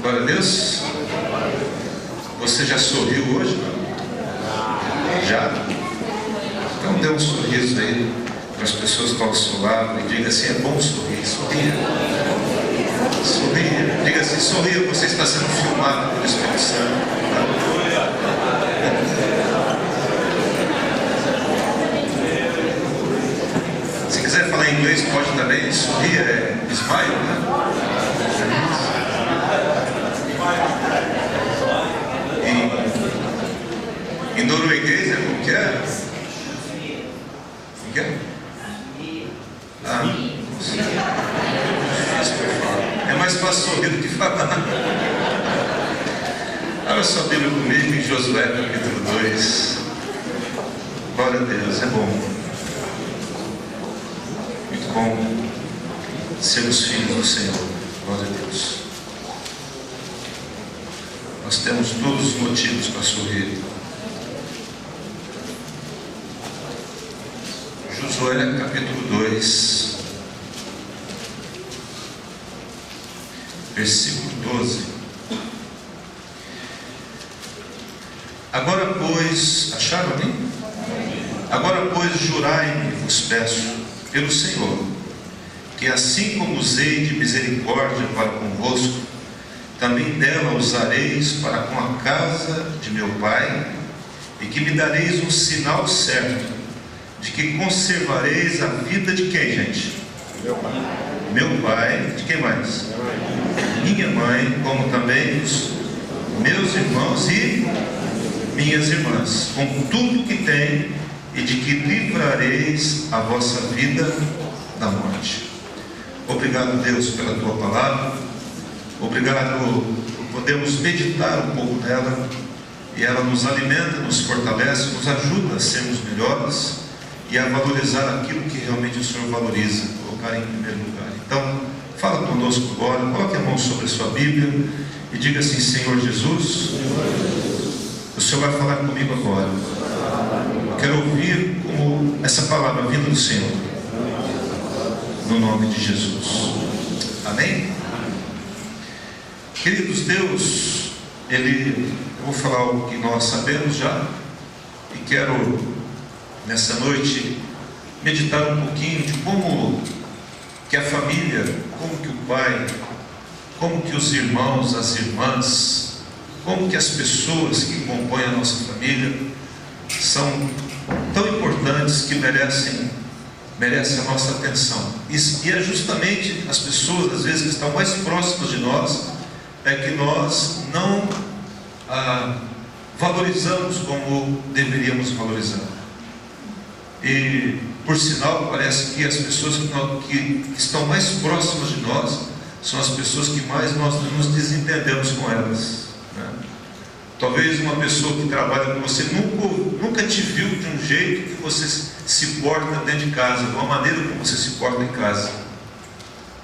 Glória a Deus. Você já sorriu hoje? Já? Então dê um sorriso aí para as pessoas que estão ao seu lado e diga assim: é bom sorrir, sorria. Sorria. Diga assim: sorria, você está sendo filmado pelo Espírito Santo. Se quiser falar em inglês, pode também. Sorria, smile, né? Em norueguês é como que é? Como que é? É mais fácil sorrir do que falar. Abra sua Bíblia comigo em Josué capítulo 2. Glória a Deus, é bom. Muito bom sermos filhos do Senhor. Glória a Deus. Nós temos todos os motivos para sorrir. Josué capítulo 2, versículo 12. Agora, pois, acharam ali? Agora, pois, jurai-me, vos peço, pelo Senhor, que assim como usei de misericórdia para convosco, também dela usareis para com a casa de meu pai, e que me dareis um sinal certo, de que conservareis a vida de quem, gente? Meu pai, de quem mais? Minha mãe, como também os meus irmãos e minhas irmãs, com tudo que tem, e de que livrareis a vossa vida da morte. Obrigado, Deus, pela tua palavra. Obrigado por podermos meditar um pouco nela, e ela nos alimenta, nos fortalece, nos ajuda a sermos melhores e a valorizar aquilo que realmente o Senhor valoriza, colocar em primeiro lugar. Então, fala conosco agora, coloque a mão sobre a sua Bíblia e diga assim: Senhor Jesus, o Senhor vai falar comigo agora. Quero ouvir como essa palavra vinda do Senhor, no nome de Jesus. Amém? Queridos, Deus, eu vou falar algo que nós sabemos já, e quero nessa noite meditar um pouquinho de como que a família, como que o pai, como que os irmãos, as irmãs, como que as pessoas que compõem a nossa família são tão importantes que merecem a nossa atenção. E é justamente as pessoas, às vezes, que estão mais próximas de nós, é que nós não valorizamos como deveríamos valorizar. E, por sinal, parece que as pessoas que estão mais próximas de nós são as pessoas que mais nós nos desentendemos com elas, né? Talvez uma pessoa que trabalha com você nunca te viu de um jeito que você se porta dentro de casa, de uma maneira como você se porta em casa.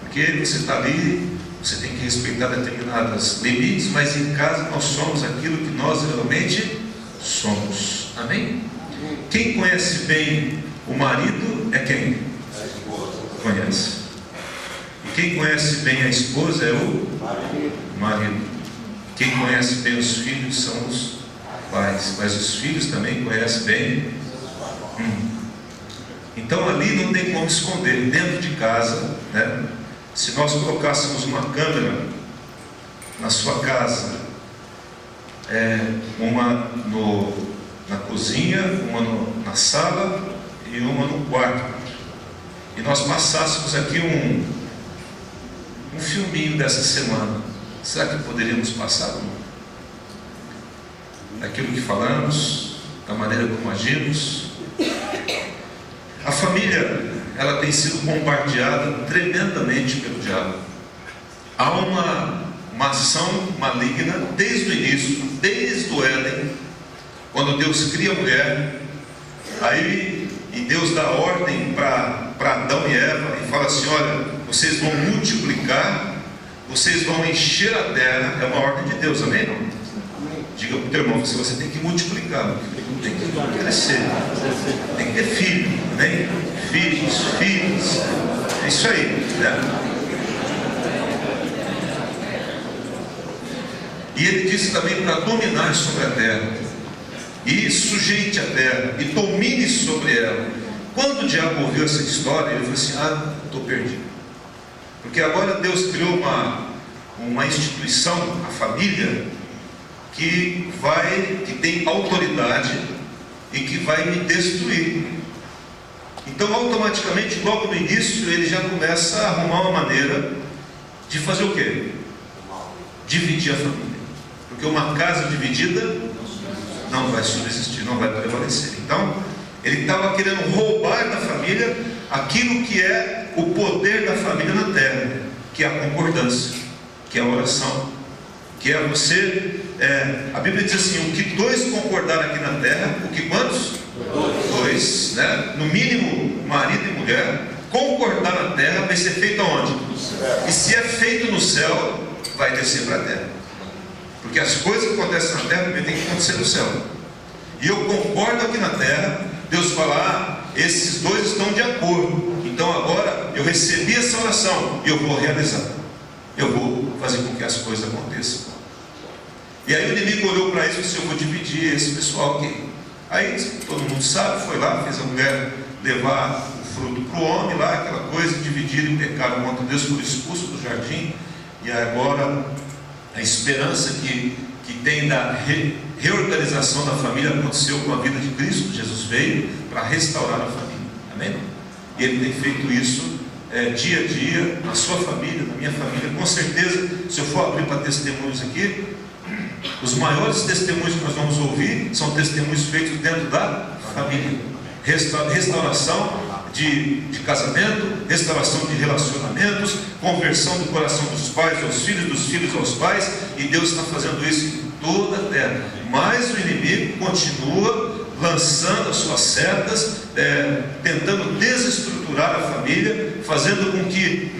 Porque você está ali, você tem que respeitar determinados limites, mas em casa nós somos aquilo que nós realmente somos. Amém? Quem conhece bem o marido é quem? Conhece. E quem conhece bem a esposa é o marido. Quem conhece bem os filhos são os pais, mas os filhos também conhecem bem. Então ali não tem como esconder. Dentro de casa, né? Se nós colocássemos uma câmera na sua casa, uma na cozinha, uma na sala e uma no quarto, e nós passássemos aqui um filminho dessa semana, será que poderíamos passar daquilo que falamos, da maneira como agimos? A família, ela tem sido bombardeada tremendamente pelo diabo. Há uma ação maligna desde o início, desde o Éden, quando Deus cria a mulher, e Deus dá ordem para Adão e Eva, e fala assim: olha, vocês vão multiplicar, vocês vão encher a terra. É uma ordem de Deus, amém? Não? Diga para o teu irmão que você tem que multiplicar, tem que crescer, tem que ter filho, né? Filhos, é isso aí, né? E ele disse também para dominar sobre a terra. E sujeite a terra, e domine sobre ela. Quando o diabo ouviu essa história, ele falou assim: estou perdido. Porque agora Deus criou uma instituição, a família, que tem autoridade e que vai me destruir. Então automaticamente, logo no início, ele já começa a arrumar uma maneira de fazer o quê? Dividir a família. Porque uma casa dividida não vai subsistir, não vai prevalecer. Então, ele estava querendo roubar da família aquilo que é o poder da família na terra, que é a concordância, que é a oração, que é você... a Bíblia diz assim: o que dois concordaram aqui na terra, o que quantos? Dois, né? No mínimo, marido e mulher, concordar na terra, vai ser feito aonde? E se é feito no céu, vai descer para a terra. Porque as coisas que acontecem na terra também tem que acontecer no céu. E eu concordo aqui na terra. Deus fala: esses dois estão de acordo, então agora eu recebi essa oração e eu vou realizar, eu vou fazer com que as coisas aconteçam. E aí o inimigo olhou para isso e disse: eu vou dividir esse pessoal aqui. Aí todo mundo sabe, foi lá, fez a mulher levar o fruto para o homem lá, aquela coisa, dividir em pecado contra Deus, foi expulso do jardim. E agora a esperança que tem da reorganização da família aconteceu com a vida de Cristo. Jesus veio para restaurar a família, amém? E Ele tem feito isso dia a dia, na sua família, na minha família. Com certeza, se eu for abrir para testemunhos aqui, os maiores testemunhos que nós vamos ouvir são testemunhos feitos dentro da família. Restauração de casamento, restauração de relacionamentos, conversão do coração dos pais aos filhos, dos filhos aos pais, e Deus está fazendo isso em toda a terra. Mas o inimigo continua lançando as suas setas, tentando desestruturar a família, fazendo com que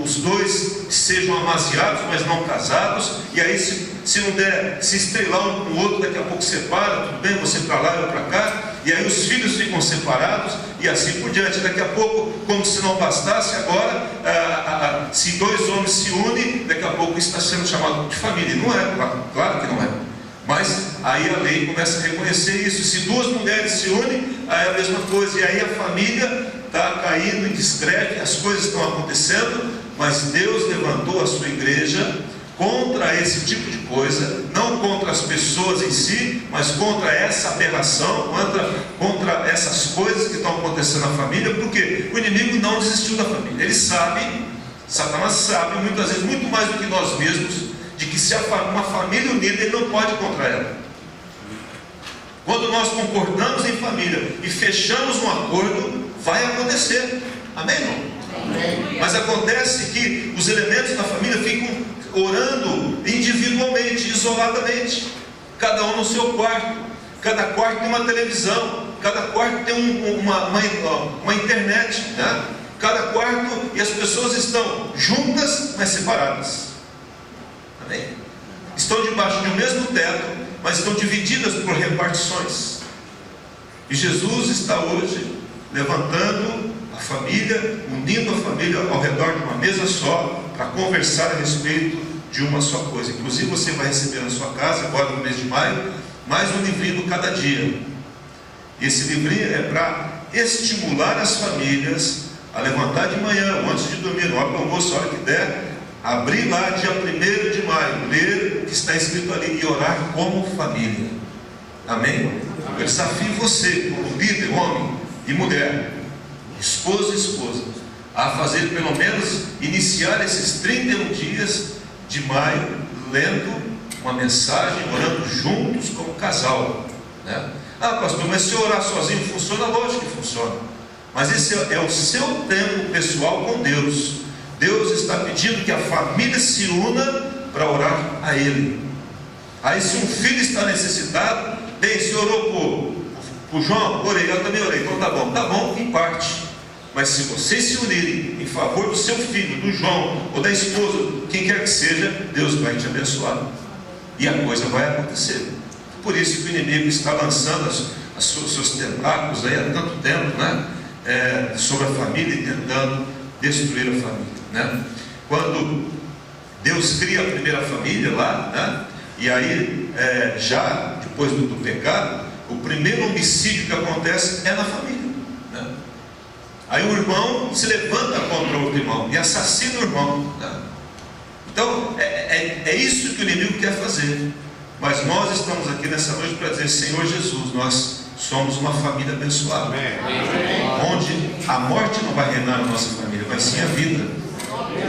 os dois sejam amaziados, mas não casados. E aí se não der, se estrelar um com o outro, daqui a pouco separa, tudo bem, você para lá, eu para cá. E aí os filhos ficam separados, e assim por diante. Daqui a pouco, como se não bastasse, agora, se dois homens se unem, daqui a pouco isso está sendo chamado de família. E não é, claro que não é. Mas aí a lei começa a reconhecer isso. Se duas mulheres se unem, aí é a mesma coisa. E aí a família está caindo em descrédito, as coisas estão acontecendo. Mas Deus levantou a sua igreja contra esse tipo de coisa, não contra as pessoas em si, mas contra essa aberração, contra essas coisas que estão acontecendo na família. Porque o inimigo não desistiu da família. Ele sabe, Satanás sabe, muitas vezes, muito mais do que nós mesmos, de que se uma família unida, ele não pode ir contra ela. Quando nós concordamos em família e fechamos um acordo, vai acontecer, amém, irmão? Amém. Mas acontece que os elementos da família ficam orando individualmente, isoladamente, cada um no seu quarto. Cada quarto tem uma televisão, cada quarto tem uma internet, né? Cada quarto, e as pessoas estão juntas, mas separadas. Amém? Estão debaixo de um mesmo teto, mas estão divididas por repartições. E Jesus está hoje levantando a família, unindo a família ao redor de uma mesa só, para conversar a respeito de uma só coisa. Inclusive você vai receber na sua casa, agora no mês de maio, mais um livrinho cada dia. E esse livrinho é para estimular as famílias a levantar de manhã, ou antes de dormir, na hora do almoço, a hora que der, abrir lá dia 1º de maio, ler o que está escrito ali e orar como família. Amém? Eu desafio você, como líder, homem e mulher, esposo e esposa, a fazer pelo menos, iniciar esses 31 dias de maio, lendo uma mensagem, orando juntos como casal, né? Pastor, mas se eu orar sozinho funciona? Lógico que funciona. Mas esse é o seu tempo pessoal com Deus. Deus está pedindo que a família se una para orar a Ele. Aí se um filho está necessitado, bem, se orou por João, orei, eu também orei, então tá bom, em parte. Mas se vocês se unirem em favor do seu filho, do João, ou da esposa, quem quer que seja, Deus vai te abençoar. E a coisa vai acontecer. Por isso que o inimigo está lançando os seus tentáculos aí há tanto tempo, né? Sobre a família e tentando destruir a família, né? Quando Deus cria a primeira família lá, né? E aí, já depois do pecado, o primeiro homicídio que acontece é na família, né? Aí o irmão se levanta contra o outro irmão e assassina o irmão, né? Então, é isso que o inimigo quer fazer. Mas nós estamos aqui nessa noite para dizer: Senhor Jesus, nós somos uma família abençoada. Amém. Onde a morte não vai reinar na nossa família, vai sim a vida.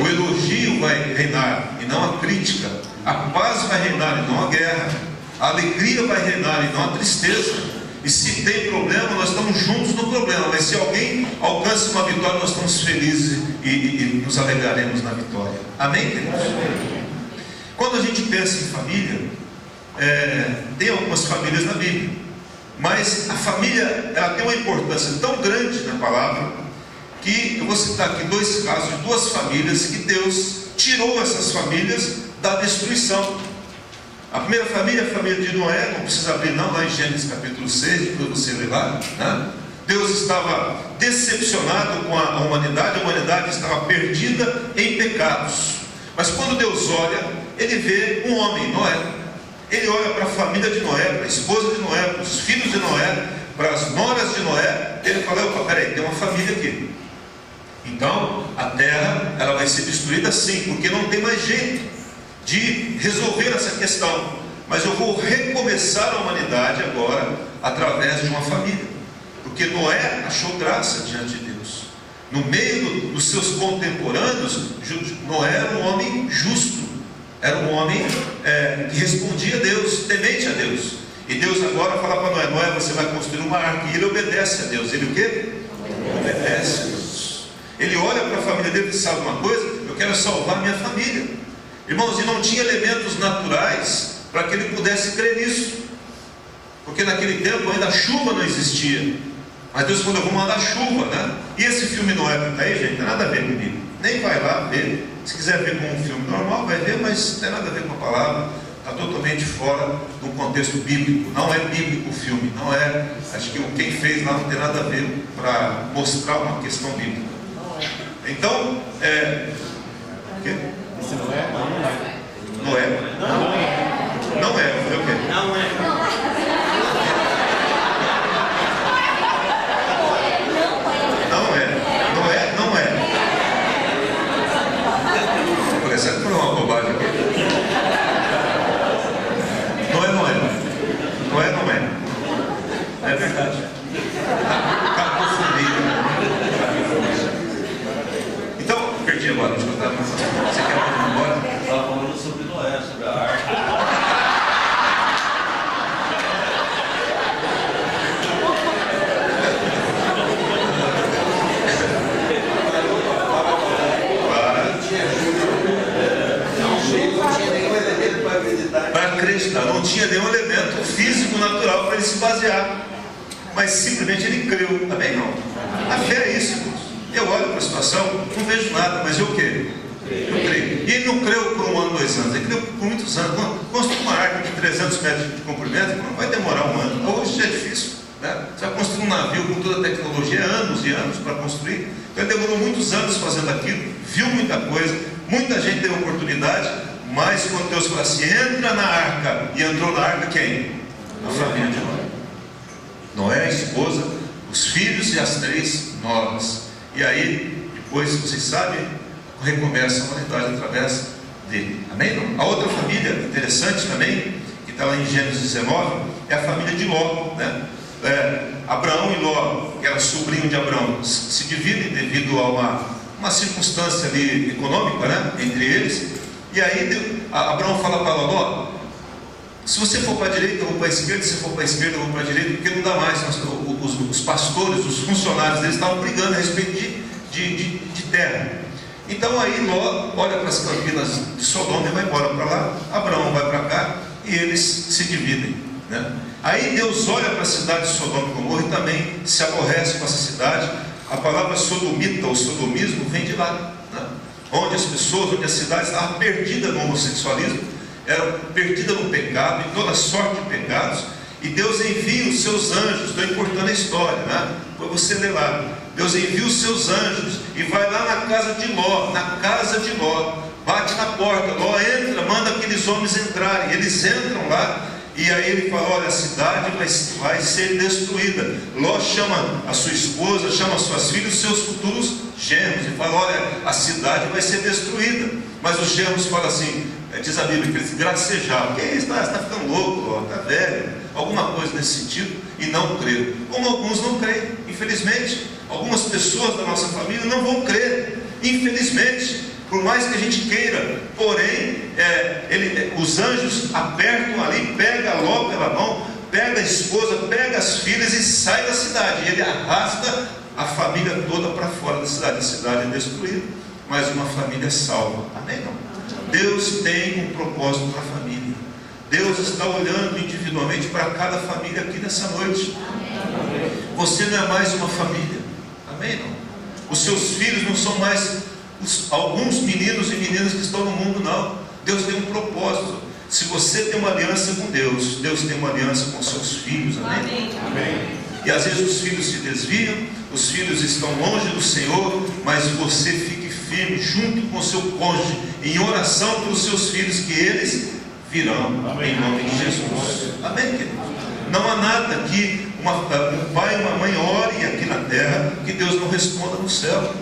O elogio vai reinar e não a crítica. A paz vai reinar e não a guerra. A alegria vai reinar e não a tristeza. E se tem problema, nós estamos juntos no problema. Mas se alguém alcança uma vitória, nós estamos felizes e nos alegraremos na vitória. Amém, queridos? Quando a gente pensa em família, tem algumas famílias na Bíblia, mas a família, ela tem uma importância tão grande na palavra, que eu vou citar aqui dois casos de duas famílias que Deus tirou essas famílias da destruição. A primeira família é a família de Noé, não precisa abrir não, lá em Gênesis capítulo 6, depois você lê lá, né? Deus estava decepcionado com a humanidade estava perdida em pecados. Mas quando Deus olha, Ele vê um homem, Noé. Ele olha para a família de Noé, para a esposa de Noé, para os filhos de Noé, para as noras de Noé. Ele fala: opa, peraí, tem uma família aqui. Então, a terra, ela vai ser destruída sim, porque não tem mais jeito de resolver essa questão. Mas eu vou recomeçar a humanidade agora, através de uma família. Porque Noé achou graça diante de Deus. No meio dos seus contemporâneos, Noé era um homem justo. Era um homem que respondia a Deus, temente a Deus. E Deus agora fala para Noé: Noé, você vai construir uma arca. E ele obedece a Deus. Ele o quê? Obedece a Deus. Ele olha para a família dele e diz: sabe uma coisa? Eu quero salvar minha família. Irmãos, e não tinha elementos naturais para que ele pudesse crer nisso. Porque naquele tempo ainda a chuva não existia. Mas Deus falou: eu vou mandar chuva, né? E esse filme Noé que está aí, gente, não tem nada a ver comigo. Nem vai lá ver. Se quiser ver como um filme normal, vai ver, mas não tem nada a ver com a palavra. Está totalmente fora do contexto bíblico. Não é bíblico o filme, não é. Acho que quem fez lá não tem nada a ver para mostrar uma questão bíblica. Então, o quê? Esse não é? Não é. Não é. Foi o quê? Não é. Essa foi uma bobagem aqui. Não é. É verdade. Está confundido. Então, perdi agora. Você quer ir embora? Estava falando sobre Noé, sobre a arca. Para acreditar, não tinha nenhum elemento físico natural para ele se basear, mas simplesmente ele creu. Amém? Não. A fé é isso, irmãos. Eu olho para a situação, não vejo nada, mas eu creio. Eu creio. E ele não creu por 1 ano, 2 anos, ele creu por muitos anos. Construir uma arca de 300 metros de comprimento não vai demorar 1 ano. Hoje já é difícil, né? Você vai construir um navio com toda a tecnologia, anos e anos para construir. Então ele demorou muitos anos fazendo aquilo, viu muita coisa, muita gente teve oportunidade. Mas quando Deus falou assim: entra na arca, e entrou na arca quem? A família de Noé. Noé, a esposa, os filhos e as 3 noras. E aí, depois, vocês sabem, recomeça a humanidade através dele. Amém? Não? A outra família interessante também, que está lá em Gênesis 19, é a família de Ló, né? Abraão e Ló, que era sobrinho de Abraão, se dividem devido a uma circunstância ali econômica, né? Entre eles. E aí Abraão fala para Ló: se você for para a direita, eu vou para a esquerda; se for para a esquerda, eu vou para a direita, porque não dá mais. Os pastores, os funcionários deles estavam brigando a respeito de terra. Então aí Ló olha para as campinas de Sodoma e vai embora para lá. Abraão vai para cá e eles se dividem, né? Aí Deus olha para a cidade de Sodoma e Gomorra e também se aborrece com essa cidade. A palavra sodomita ou sodomismo vem de lá, né? Onde as pessoas, onde a cidade estava perdida no homossexualismo, era perdida no pecado, em toda sorte de pecados, e Deus envia os seus anjos. Estou encurtando a história, né? Para você ler lá. Deus envia os seus anjos e vai lá na casa de Ló, bate na porta, Ló entra, manda aqueles homens entrarem, eles entram lá, e aí ele fala: olha, a cidade vai ser destruída. Ló chama a sua esposa, chama suas filhas, seus futuros genros, e fala: olha, a cidade vai ser destruída. Mas os genros falam assim, diz a Bíblia, que eles gracejavam: que isso, você está ficando louco, está velho, alguma coisa nesse sentido, e não creram. Como alguns não creem, infelizmente. Algumas pessoas da nossa família não vão crer, infelizmente. Por mais que a gente queira, porém, os anjos apertam ali, pega Ló pela mão, pega a esposa, pega as filhas e sai da cidade. E ele arrasta a família toda para fora da cidade. A cidade é destruída, mas uma família é salva. Amém? Não? Deus tem um propósito para a família. Deus está olhando individualmente para cada família aqui nessa noite. Você não é mais uma família. Amém? Não? Os seus filhos não são mais alguns meninos e meninas que estão no mundo, não. Deus tem um propósito. Se você tem uma aliança com Deus, Deus tem uma aliança com seus filhos. Amém? Amém. E às vezes os filhos se desviam, os filhos estão longe do Senhor, mas você fique firme junto com o seu cônjuge, em oração pelos seus filhos, que eles virão. Amém. Em nome de Jesus. Amém, querido? Não há nada que um pai e uma mãe orem aqui na terra que Deus não responda no céu.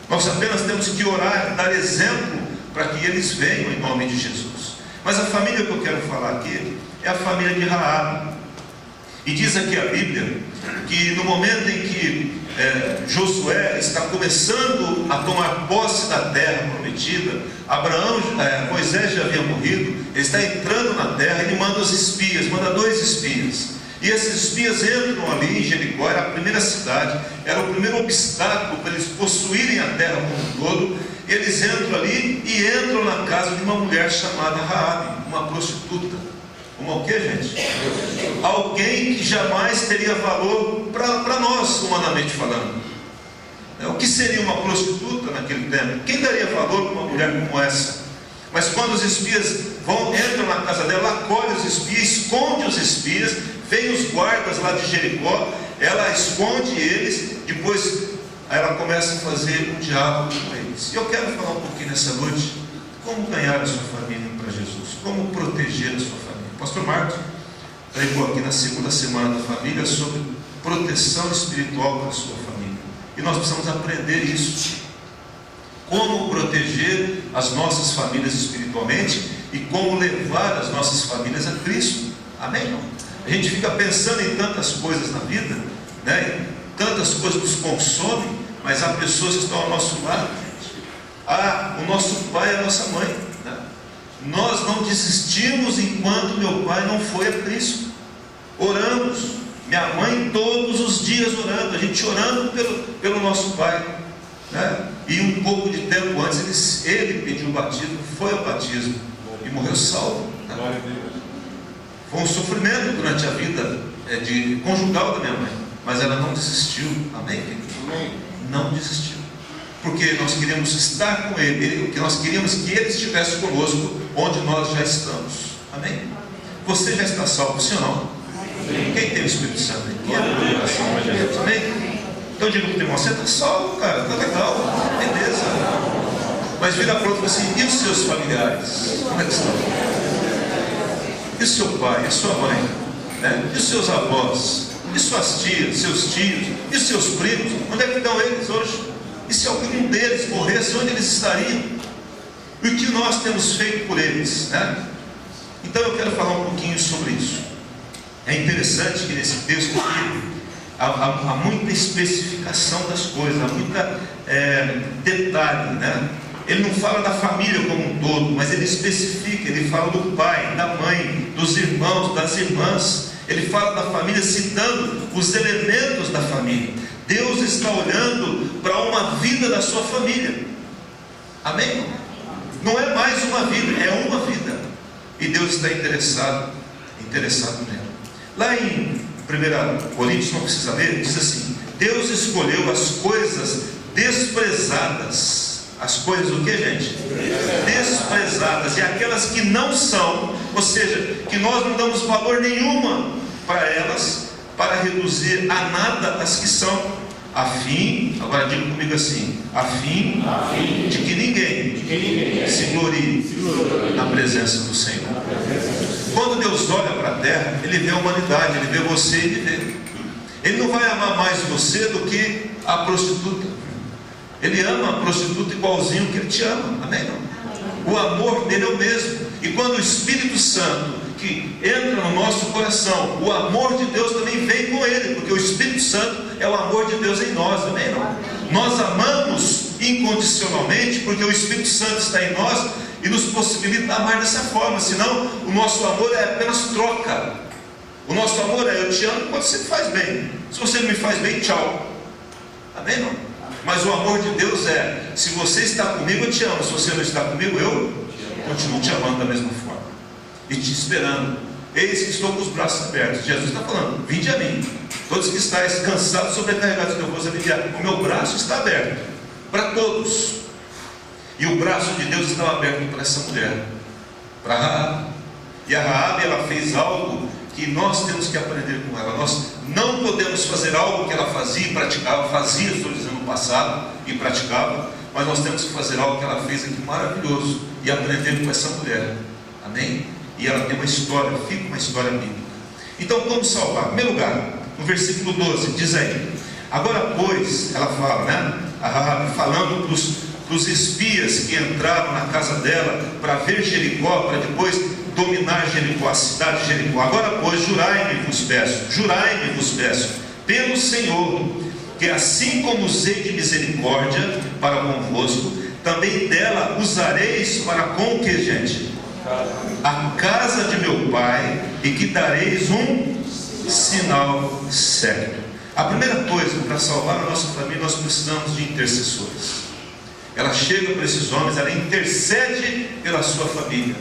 Nós apenas temos que orar, dar exemplo para que eles venham em nome de Jesus. Mas a família que eu quero falar aqui é a família de Raabe. E diz aqui a Bíblia que no momento em que Josué está começando a tomar posse da terra prometida, Moisés já havia morrido, ele está entrando na terra, ele manda os espias, manda 2 espias. E esses espias entram ali em Jericó, era a primeira cidade, era o primeiro obstáculo para eles possuírem a terra como um todo. Eles entram ali e entram na casa de uma mulher chamada Raabe, uma prostituta. Uma o que, gente? Alguém que jamais teria valor para nós, humanamente falando. O que seria uma prostituta naquele tempo? Quem daria valor para uma mulher como essa? Mas quando os espias entram na casa dela, acolhe os espias, esconde os espias, vem os guardas lá de Jericó, ela esconde eles, depois ela começa a fazer um diálogo com eles. E eu quero falar um pouquinho nessa noite, como ganhar a sua família para Jesus, como proteger a sua família. Pastor Marcos pregou aqui na segunda semana da família sobre proteção espiritual para a sua família. E nós precisamos aprender isso. Como proteger as nossas famílias espiritualmente e como levar as nossas famílias a Cristo. Amém? A gente fica pensando em tantas coisas na vida, né? Tantas coisas nos consomem, mas há pessoas que estão ao nosso lado. O nosso pai e a nossa mãe, né? Nós não desistimos enquanto meu pai não foi a Cristo. Oramos, minha mãe todos os dias orando, a gente orando pelo nosso pai, né? E um pouco de tempo antes ele pediu o batismo, foi ao batismo e morreu salvo, né? Foi um sofrimento durante a vida de conjugal da minha mãe, mas ela não desistiu. Amém, querido? Amém. Não desistiu, porque nós queríamos estar com ele, porque nós queríamos que ele estivesse conosco onde nós já estamos. Amém? Você já está salvo, sim ou não? Amém. Quem tem o Espírito Santo aqui? Amém? Então eu digo para o irmão: você está salvo, cara, está legal, beleza. Mas vira para o outro assim: e os seus familiares? Como é que estão? E o seu pai, e a sua mãe, né? E os seus avós, e suas tias, seus tios, e os seus primos? Onde é que estão eles hoje? E se algum deles morresse, onde eles estariam? E o que nós temos feito por eles, né? Então eu quero falar um pouquinho sobre isso. É interessante que nesse texto aqui há muita especificação das coisas, há muita detalhe, né? Ele não fala da família como um todo, mas ele especifica, ele fala do pai, da mãe, dos irmãos, das irmãs. Ele fala da família citando os elementos da família. Deus está olhando para uma vida da sua família. Amém? Não é mais uma vida, é uma vida. E Deus está interessado nela. Lá em 1 Coríntios, não precisa ler, diz assim: Deus escolheu as coisas desprezadas. As coisas o que, gente? Desprezadas. E aquelas que não são, ou seja, que nós não damos valor nenhuma para elas, para reduzir a nada as que são. a fim, agora diga comigo assim, a fim de que ninguém se glorie na presença do Senhor. Quando Deus olha para a terra, Ele vê a humanidade, Ele vê você e Ele vê. Ele não vai amar mais você do que a prostituta. Ele ama a prostituta igualzinho que Ele te ama, amém? Não? O amor dele é o mesmo. E quando o Espírito Santo que entra no nosso coração, o amor de Deus também vem com ele, porque o Espírito Santo é o amor de Deus em nós, amém? Não? Nós amamos incondicionalmente porque o Espírito Santo está em nós e nos possibilita amar dessa forma. Senão o nosso amor é apenas troca. O nosso amor é: eu te amo quando você me faz bem, se você não me faz bem, tchau, amém? Não? Mas o amor de Deus é: se você está comigo, eu te amo, se você não está comigo, eu continuo te amando da mesma forma e te esperando. Eis que estou com os braços abertos. Jesus está falando: vinde a mim, todos que estáis cansados, sobrecarregados, que eu vos aliviar. O meu braço está aberto para todos. E o braço de Deus estava aberto para essa mulher, para Raabe. E a Raabe, ela fez algo que nós temos que aprender com ela. Nós não podemos fazer algo que ela fazia e praticava. Fazia, estou dizendo, no passado, e praticava. Mas nós temos que fazer algo que ela fez aqui maravilhoso e aprender com essa mulher, amém? E ela tem uma história, fica uma história bíblica. Então, como salvar? Em primeiro lugar, no versículo 12, diz aí: agora pois, ela fala, né? A Raabe falando para os espias que entraram na casa dela para ver Jericó, para depois dominar Jericó, a cidade de Jericó. Agora pois, jurai-me vos peço, pelo Senhor, que assim como usei de misericórdia para convosco, também dela usareis para com o que, gente? A casa de meu pai, e que dareis um sinal certo. A primeira coisa, para salvar a nossa família, nós precisamos de intercessores. Ela chega para esses homens, ela intercede pela sua família,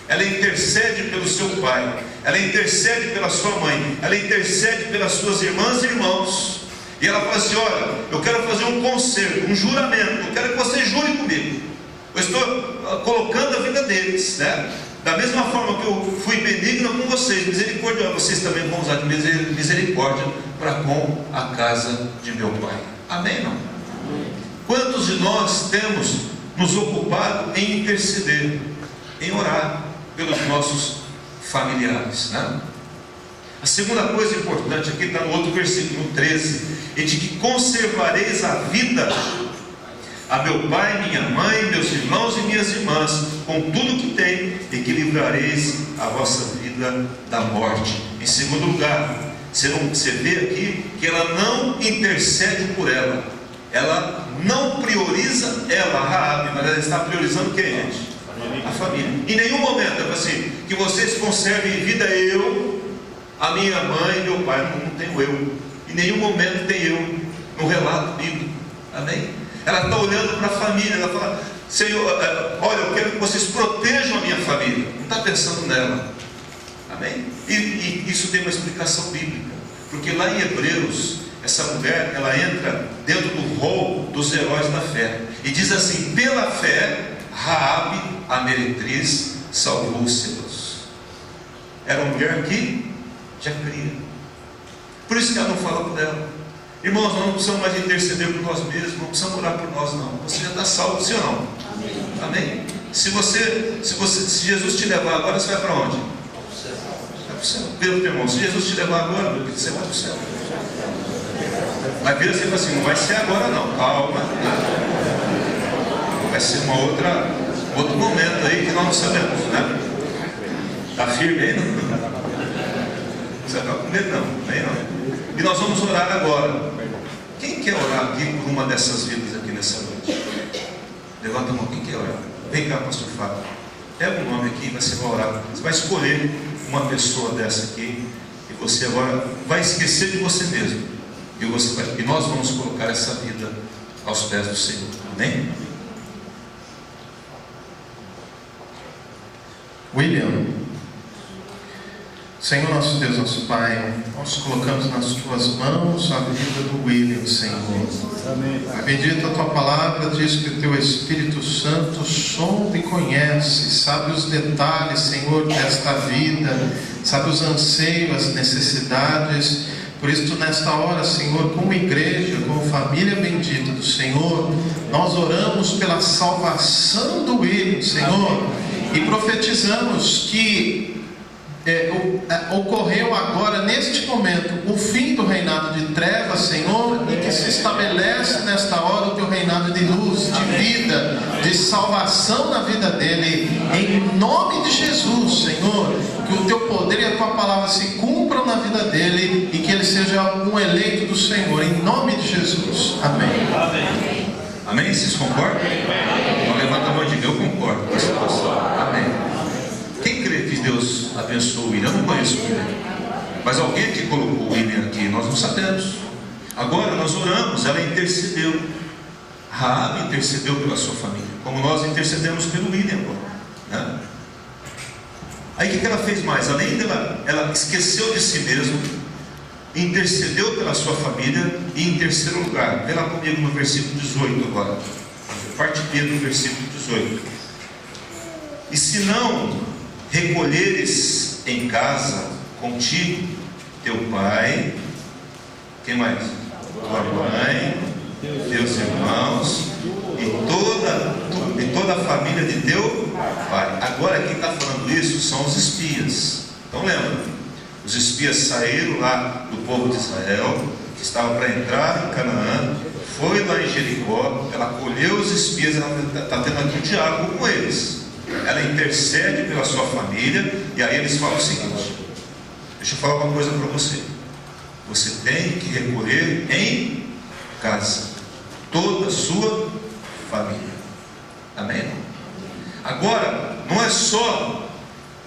ela intercede pelo seu pai, ela intercede pela sua mãe, ela intercede pelas suas irmãs e irmãos. E ela fala assim: olha, eu quero fazer um concerto, um juramento, eu quero que vocês jurem comigo. Eu estou colocando a vida deles, né? Da mesma forma que eu fui benigno com vocês, misericórdia, vocês também vão usar de misericórdia para com a casa de meu pai. Amém? Não? Quantos de nós temos nos ocupado em interceder, em orar pelos nossos familiares, né? A segunda coisa importante aqui está no outro versículo 13: e de que conservareis a vida a meu pai, minha mãe, meus irmãos e minhas irmãs, com tudo que tem, e que livrareis a vossa vida da morte. Em segundo lugar, você vê aqui que ela não intercede por ela, ela não prioriza ela, a Raabe, mas ela está priorizando quem, gente? A família. Em nenhum momento ela fala assim: que vocês conservem em vida eu, a minha mãe e meu pai. Não tenho eu. Em nenhum momento tem eu no relato bíblico. Amém? Ela está olhando para a família, ela fala: Senhor, olha, eu quero que vocês protejam a minha família. Não está pensando nela. Amém? E isso tem uma explicação bíblica, porque lá em Hebreus, essa mulher, ela entra dentro do rol dos heróis da fé, e diz assim: pela fé, Raabe, a meretriz, salvou os seus. Era uma mulher que já cria. Por isso que ela não fala por ela. Irmãos, nós não precisamos mais interceder por nós mesmos, não precisamos orar por nós, não. Você já está salvo, sim ou não? Amém? Se Jesus te levar agora, você vai para onde? Vai para o céu. Vira para o teu irmão: se Jesus te levar agora, você vai para o céu. Mas vira assim e fala assim: não vai ser agora não, calma. Vai ser outro momento aí que nós não sabemos, né? Está firme aí, não? Você vai com medo, não? Aí não. E nós vamos orar agora. Quem quer orar aqui por uma dessas vidas aqui nessa noite? Levanta a mão. Quem quer orar? Vem cá, pastor Fábio. Pega um nome aqui e você vai orar. Você vai escolher uma pessoa dessa aqui, e você agora vai esquecer de você mesmo, e nós vamos colocar essa vida aos pés do Senhor. Amém? William. Senhor nosso Deus, nosso Pai, nós colocamos nas Tuas mãos a vida do William, Senhor. Amém. Bendita a Tua palavra, diz que o Teu Espírito Santo sonda e conhece, sabe os detalhes, Senhor, desta vida, sabe os anseios, as necessidades. Por isso, nesta hora, Senhor, como igreja, como família bendita do Senhor, nós oramos pela salvação do William, Senhor, e profetizamos que ocorreu agora, neste momento, o fim do reinado de trevas, Senhor, e que se estabelece nesta hora o teu reinado de luz, de vida, de salvação na vida dele, em nome de Jesus, Senhor, que o teu poder e a tua palavra se cumpram na vida dele e que ele seja um eleito do Senhor, em nome de Jesus. Amém. Amém. Amém? Vocês concordam? Então levanta a mão e diga: eu concordo com essa situação. Amém. Quem crê que Deus abençoou o William? Eu não conheço o William, mas alguém que colocou o William aqui, nós não sabemos. Agora nós oramos, ela intercedeu. Raabe intercedeu pela sua família, como nós intercedemos pelo William, né? Aí o que ela fez mais? Além dela, ela esqueceu de si mesma, intercedeu pela sua família, e em terceiro lugar, vê lá comigo no versículo 18 agora, parte B do versículo 18: e se não recolheres em casa contigo teu pai, quem mais? Tua mãe, teus irmãos e toda a família de teu pai. Agora quem está falando isso são os espias. Então lembra, os espias saíram lá do povo de Israel, que estava para entrar em Canaã, foi lá em Jericó, ela acolheu os espias, ela está tendo aqui um diálogo com eles. Ela intercede pela sua família, e aí eles falam o seguinte: deixa eu falar uma coisa para você. Você tem que recolher em casa toda a sua família. Amém? Agora, não é só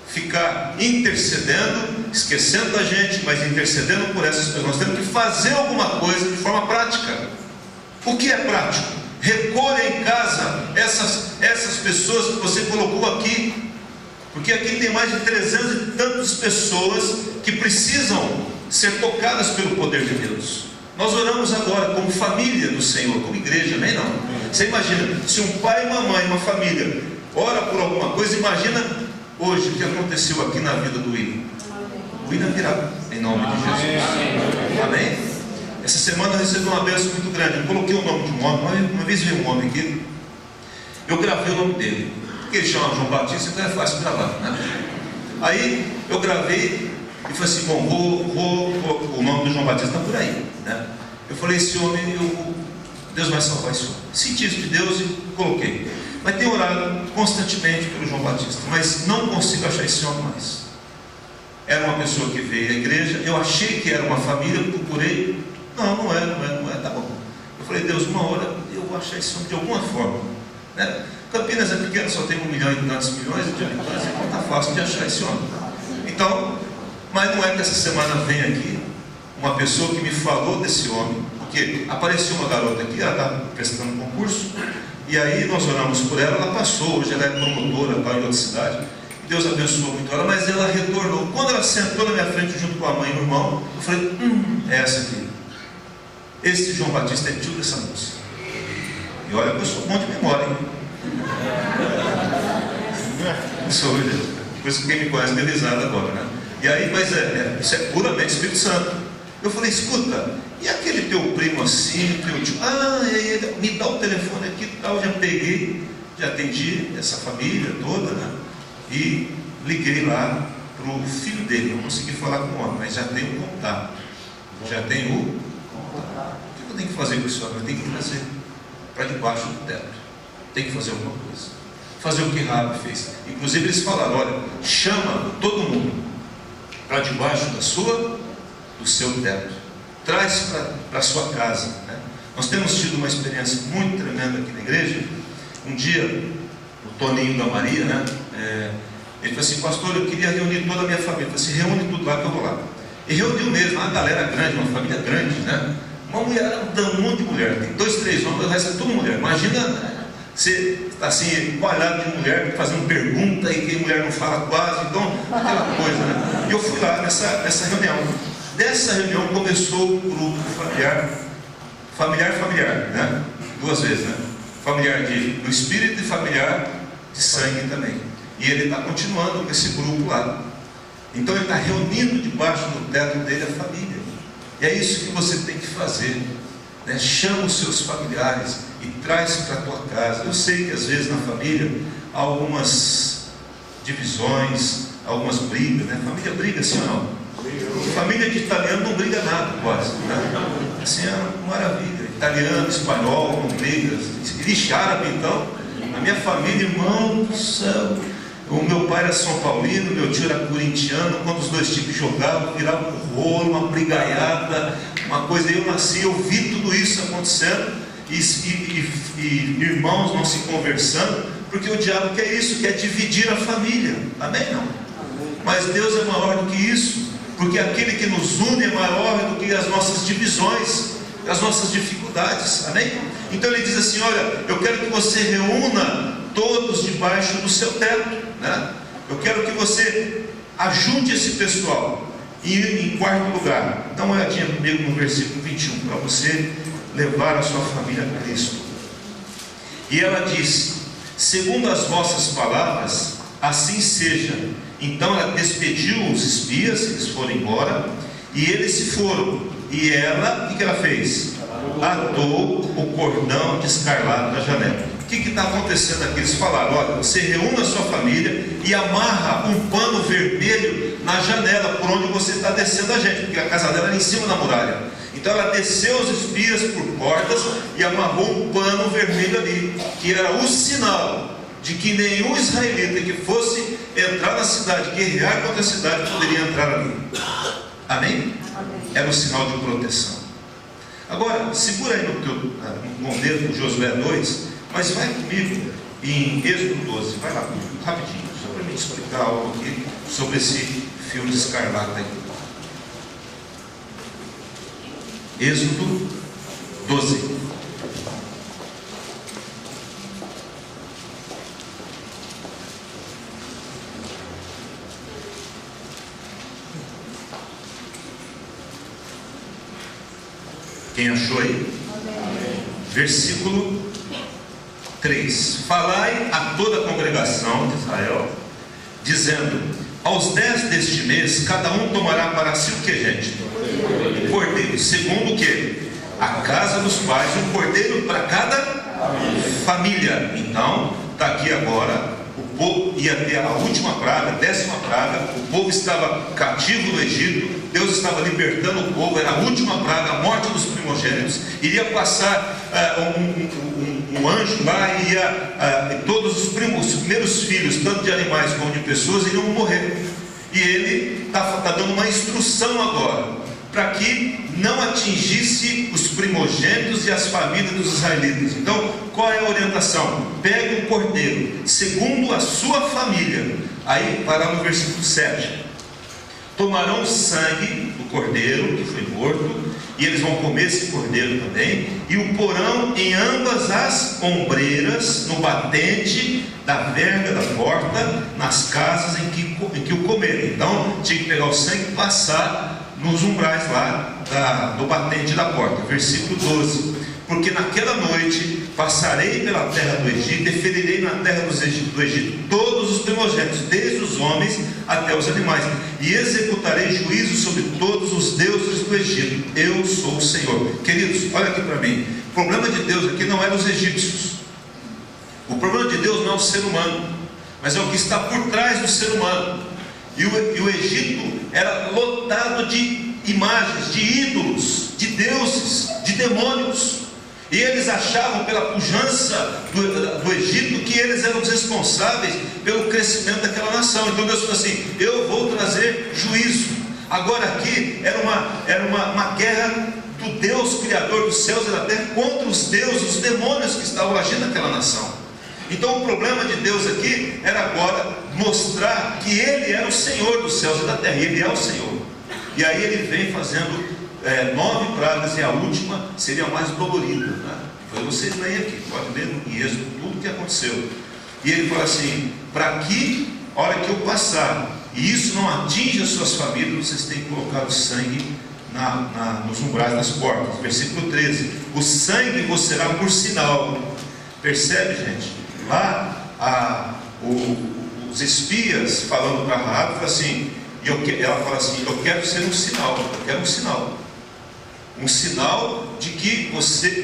ficar intercedendo, esquecendo da gente, mas intercedendo por essas pessoas. Nós temos que fazer alguma coisa de forma prática. O que é prático? Recolha em casa essas pessoas que você colocou aqui, porque aqui tem mais de 300 e tantas pessoas que precisam ser tocadas pelo poder de Deus. Nós oramos agora como família do Senhor, como igreja, nem não. Você imagina, se um pai, uma mãe, uma família ora por alguma coisa, imagina hoje o que aconteceu aqui na vida do William. O William virá, em nome de Jesus. Amém? Essa semana eu recebi uma bênção muito grande. Eu coloquei o nome de um homem. Uma vez veio um homem aqui, eu gravei o nome dele, porque ele chama João Batista, então é fácil gravar, né? Aí eu gravei e falei assim: bom, o nome do João Batista está por aí, né? Eu falei: esse homem, Deus vai salvar esse homem. Senti isso de Deus e coloquei. Mas tenho orado constantemente pelo João Batista, mas não consigo achar esse homem mais. Era uma pessoa que veio à igreja, eu achei que era uma família, procurei. Não é, tá bom. Eu falei: Deus, uma hora eu vou achar esse homem de alguma forma, né? Campinas é pequeno, só tem 1 milhão e tantos milhões de habitantes, então está fácil de achar esse homem. Então, mas não é que essa semana vem aqui uma pessoa que me falou desse homem, porque apareceu uma garota aqui, ela está prestando concurso, e aí nós oramos por ela, ela passou, hoje ela é promotora, está em outra cidade, e Deus abençoou muito ela, mas ela retornou. Quando ela sentou na minha frente junto com a mãe e o irmão, eu falei: é essa aqui. Esse João Batista é tio dessa moça. E olha que eu sou bom de memória, hein? Sou, por isso que quem me conhece deu risada agora, né? E aí, mas isso é puramente Espírito Santo. Eu falei: escuta, e aquele teu primo assim, teu tio? Ele me dá o telefone aqui e tal. Já peguei, já atendi essa família toda, né? E liguei lá para o filho dele. Não consegui falar com o homem, mas já tenho o contato. Já tenho o contato. O que eu tenho que fazer com esse homem? Eu tenho que trazer para debaixo do teto. Tem que fazer alguma coisa. Fazer o que Raabe fez. Inclusive eles falaram: olha, chama todo mundo para debaixo do seu teto. Traz para a sua casa, né? Nós temos tido uma experiência muito tremenda aqui na igreja. Um dia, o Toninho da Maria, né? Ele falou assim: pastor, eu queria reunir toda a minha família. Eu falei assim: reúne tudo lá que eu vou lá. E reuniu mesmo, uma galera grande, uma família grande, né? Uma mulher, um monte de mulher, tem 2, 3 homens, o resto é tudo mulher. Imagina, você está assim, coalhado de mulher, fazendo pergunta, e que mulher não fala quase, então, aquela coisa, né? E eu fui lá nessa reunião. Dessa reunião começou o grupo familiar, né? 2 vezes, né? Familiar do espírito e familiar de sangue também. E ele está continuando com esse grupo lá. Então ele está reunindo debaixo do teto dele a família. E é isso que você tem que fazer, né? Chama os seus familiares e traz para a tua casa. Eu sei que às vezes na família há algumas divisões, algumas brigas, né? Família briga, sim ou não? Família de italiano não briga nada quase, né? Assim é uma maravilha. Italiano, espanhol, não briga. Ixi, árabe então. A minha família, irmão do céu, o meu pai era São Paulino, meu tio era corintiano. Quando os dois times jogavam, virava um rolo, uma brigaiada, uma coisa. Eu nasci, eu vi tudo isso acontecendo, e irmãos não se conversando, porque o diabo quer isso, quer dividir a família. Amém? Não. Mas Deus é maior do que isso, porque aquele que nos une é maior do que as nossas divisões, as nossas dificuldades. Amém? Então ele diz assim: olha, eu quero que você reúna todos debaixo do seu teto, né? Eu quero que você ajunte esse pessoal. E em quarto lugar, dá uma olhadinha comigo no versículo 21, para você levar a sua família a Cristo. E ela disse: segundo as vossas palavras, assim seja. Então ela despediu os espias, eles foram embora, e eles se foram. E ela, o que ela fez? Atou o cordão de escarlate da janela. O que está acontecendo aqui? Eles falaram: olha, você reúne a sua família e amarra um pano vermelho na janela por onde você está descendo a gente, porque a casa dela era em cima da muralha. Então ela desceu os espias por portas e amarrou um pano vermelho ali, que era o sinal de que nenhum israelita que fosse entrar na cidade, guerrear contra a cidade, poderia entrar ali. Amém? Era um sinal de proteção. Agora, segura aí no dedo do Josué 2, mas vai comigo em Êxodo 12, vai lá comigo, rapidinho, só para me explicar algo aqui sobre esse fio de escarlate aí. Êxodo 12. Quem achou aí? Amém. Versículo 3: falai a toda a congregação de Israel, dizendo: aos 10 deste mês, cada um tomará para si o que, gente? Um cordeiro. Segundo o que? A casa dos pais, um cordeiro para cada família. Então, está aqui agora. O povo ia ter a última praga, a 10ª praga. O povo estava cativo no Egito. Deus estava libertando o povo. Era a última praga, a morte dos primogênitos. Iria passar um anjo lá, e todos os primeiros filhos, tanto de animais como de pessoas, iriam morrer. E ele está dando uma instrução agora, para que não atingisse os primogênitos e as famílias dos israelitas. Então, qual é a orientação? Pegue um cordeiro, segundo a sua família. Aí, para no versículo 7. Tomarão o sangue do cordeiro que foi morto, e eles vão comer esse cordeiro também, e o porão em ambas as ombreiras, no batente da verga da porta, nas casas em que o comerem. Então, tinha que pegar o sangue e passar nos umbrais lá do batente da porta. Versículo 12: porque naquela noite passarei pela terra do Egito, e ferirei na terra do Egito todos os primogênitos, desde os homens até os animais, e executarei juízo sobre todos os deuses do Egito. Eu sou o Senhor. Queridos, olha aqui para mim. O problema de Deus aqui não é os egípcios. O problema de Deus não é o ser humano, mas é o que está por trás do ser humano. E o Egito era lotado de imagens, de ídolos, de deuses, de demônios. E eles achavam, pela pujança do Egito, que eles eram os responsáveis pelo crescimento daquela nação. Então Deus falou assim: eu vou trazer juízo. Agora aqui era uma guerra do Deus Criador dos céus e da terra contra os deuses, os demônios que estavam agindo naquela nação. Então o problema de Deus aqui era agora mostrar que Ele era o Senhor dos céus e da terra. E Ele é o Senhor. E aí Ele vem fazendo 9 pragas, e a última seria a mais dolorida, né? Foi vocês leem aqui, pode ler em Êxodo tudo o que aconteceu. E ele fala assim: para que, a hora que eu passar, e isso não atinja as suas famílias, vocês têm que colocar o sangue nos umbrais das portas. Versículo 13: o sangue vos será por sinal. Percebe, gente? Lá os espias falando para Raab, assim, ela fala assim: eu quero ser um sinal, eu quero um sinal. um sinal de que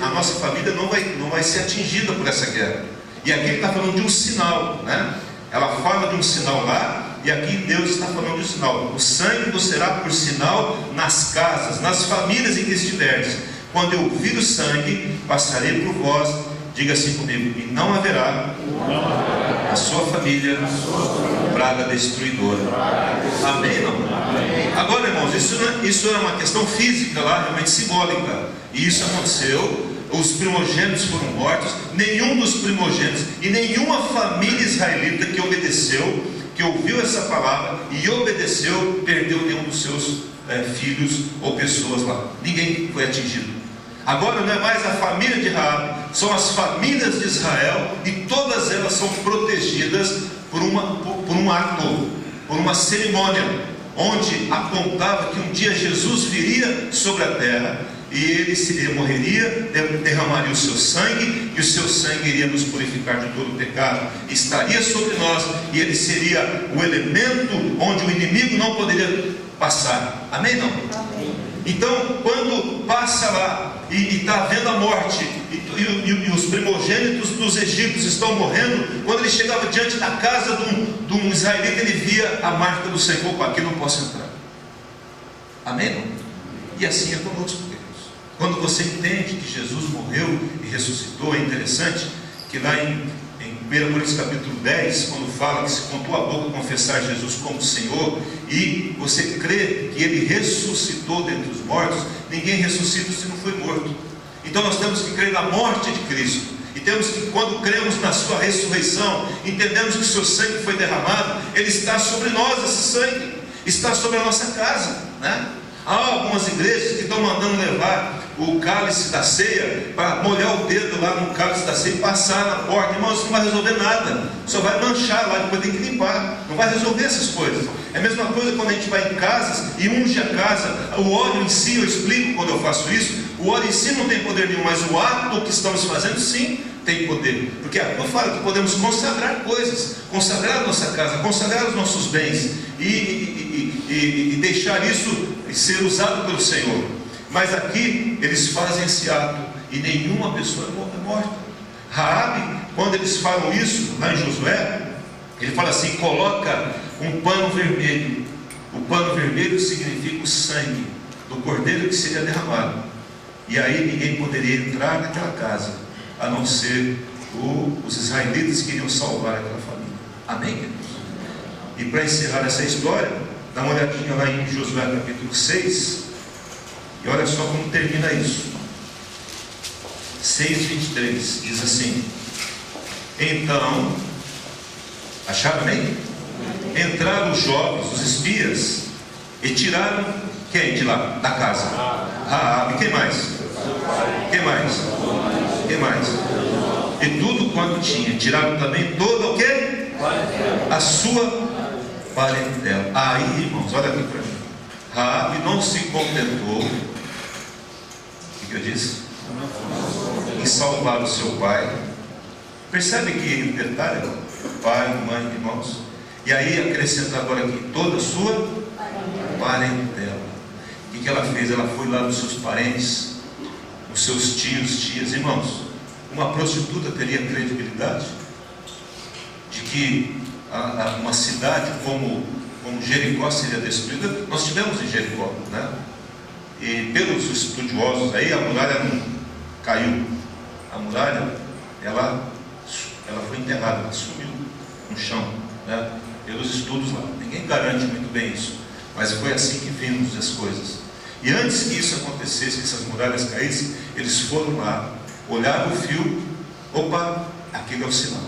a nossa família não vai ser atingida por essa guerra. E aqui ele está falando de um sinal, né? Ela fala de um sinal lá, e aqui Deus está falando de um sinal. O sangue vos será por sinal nas casas, nas famílias em que estiveres. Quando eu vir o sangue, passarei por vós. Diga assim comigo: e não haverá na sua família praga destruidora. Amém? Não? Agora, irmãos, isso era uma questão física lá, realmente simbólica. E isso aconteceu. Os primogênitos foram mortos. Nenhum dos primogênitos e nenhuma família israelita que obedeceu, que ouviu essa palavra e obedeceu, perdeu nenhum dos seus filhos ou pessoas lá. Ninguém foi atingido. Agora não é mais a família de Raabe, são as famílias de Israel, e todas elas são protegidas por um ato, por uma cerimônia, onde apontava que um dia Jesus viria sobre a terra, e ele morreria, derramaria o seu sangue, e o seu sangue iria nos purificar de todo o pecado, estaria sobre nós, e ele seria o elemento onde o inimigo não poderia passar. Amém? Não? Amém. Então, quando passa lá e está havendo a morte, e os primogênitos dos egípcios estão morrendo, quando ele chegava diante da casa de um israelita, ele via a marca do sangue. Opa, aqui não posso entrar. Amém? Não? E assim é conosco. Quando você entende que Jesus morreu e ressuscitou, é interessante que lá em 1 Coríntios capítulo 10, quando fala que se com tua boca confessar Jesus como Senhor, e você crê que Ele ressuscitou dentre os mortos, ninguém ressuscita se não foi morto. Então nós temos que crer na morte de Cristo, e temos que, quando cremos na sua ressurreição, entendemos que o seu sangue foi derramado, ele está sobre nós, esse sangue está sobre a nossa casa, né? Há algumas igrejas que estão mandando levar o cálice da ceia para molhar o dedo lá no cálice da ceia e passar na porta. Irmãos, isso não vai resolver nada, só vai manchar lá, depois tem que limpar, não vai resolver essas coisas. É a mesma coisa quando a gente vai em casas e unge a casa. O óleo em si, eu explico quando eu faço isso, o óleo em si não tem poder nenhum, mas o ato que estamos fazendo sim tem poder, porque eu falo que podemos consagrar coisas, consagrar a nossa casa, consagrar os nossos bens e deixar isso ser usado pelo Senhor. Mas aqui eles fazem esse ato e nenhuma pessoa é morta. Raabe, quando eles falam isso lá em Josué, ele fala assim: coloca um pano vermelho. O pano vermelho significa o sangue do cordeiro que seria derramado, e aí ninguém poderia entrar naquela casa, a não ser os israelitas que iriam salvar aquela família. Amém, queridos? E para encerrar essa história, dá uma olhadinha lá em Josué capítulo 6, e olha só como termina isso. 6:23 diz assim: então, acharam bem? Entraram os jovens, os espias, e tiraram quem de lá? Da casa? Raabe. Quem mais? Quem mais? Quem mais? E tudo quanto tinha. Tiraram também toda o quê? A sua parentela. Aí, irmãos, olha aqui para mim. Raabe não se contentou. O que eu disse? Em salvar o seu pai. Percebe que detalhe? Pai, mãe, irmãos. E aí acrescenta agora aqui toda a sua parentela. O que ela fez? Ela foi lá nos seus parentes, os seus tios, tias. Irmãos, uma prostituta teria credibilidade de que uma cidade como Jericó seria destruída? Nós tivemos em Jericó, né? E pelos estudiosos aí, a muralha não caiu. A muralha, ela foi enterrada, ela sumiu no chão, né? Pelos estudos lá. Ninguém garante muito bem isso, mas foi assim que vimos as coisas. E antes que isso acontecesse, que essas muralhas caíssem, eles foram lá, olharam o fio, opa, aquele é o sinal.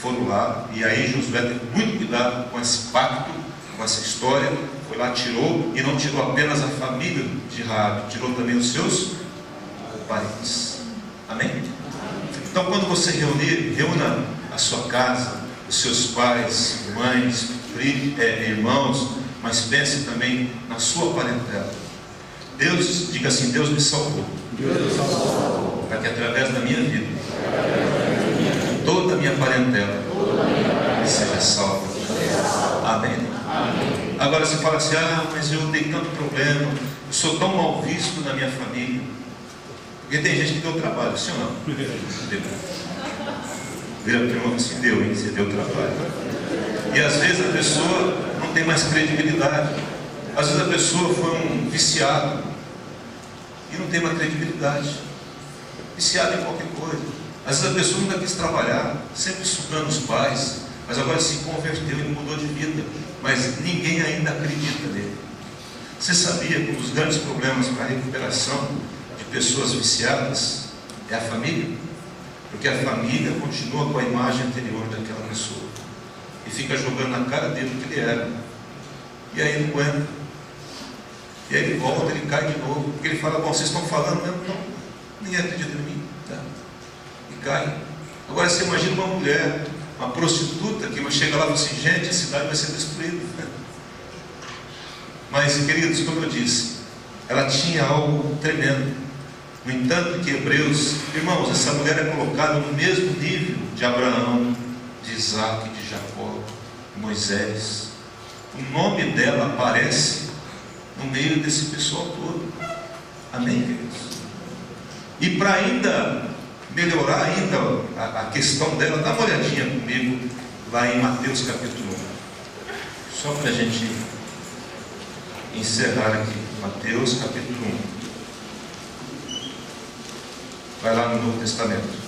Foram lá, e aí Josué teve muito cuidado com esse pacto, com essa história. Foi lá, tirou, e não tirou apenas a família de Raabe, tirou também os seus parentes. Amém? Então, quando você reúna a sua casa, os seus pais, mães, irmãos, mas pense também na sua parentela. Deus, diga assim: Deus me salvou, para que através da minha vida toda a minha parentela seja salva. Amém? Agora você fala assim, mas eu tenho tanto problema, eu sou tão mal visto na minha família. Porque tem gente que deu trabalho, sim ou não? Deu. Vira para o irmão assim, deu, hein? Você deu trabalho. E às vezes a pessoa não tem mais credibilidade. Às vezes a pessoa foi um viciado e não tem mais credibilidade. Viciado em qualquer coisa. Às vezes a pessoa nunca quis trabalhar, sempre sugando os pais, mas agora se converteu e mudou de vida. Mas ninguém ainda acredita nele. Você sabia que um dos grandes problemas para a recuperação de pessoas viciadas é a família? Porque a família continua com a imagem anterior daquela pessoa e fica jogando na cara dele o que ele era. E aí ele não aguenta. E aí ele volta, ele cai de novo. Porque ele fala, vocês estão falando mesmo? Não, ninguém acredita em mim. Tá? E cai. Agora você imagina uma mulher, uma prostituta, que chega lá e fala assim, gente, a cidade vai ser destruída. Mas, queridos, como eu disse, ela tinha algo tremendo. No entanto, que Hebreus, irmãos, essa mulher é colocada no mesmo nível de Abraão, de Isaac, de Jacó, de Moisés. O nome dela aparece no meio desse pessoal todo. Amém, queridos? E para ainda melhorar ainda a questão dela, dá uma olhadinha comigo lá em Mateus capítulo 1. Só para a gente encerrar aqui. Mateus capítulo 1. Vai lá no Novo Testamento.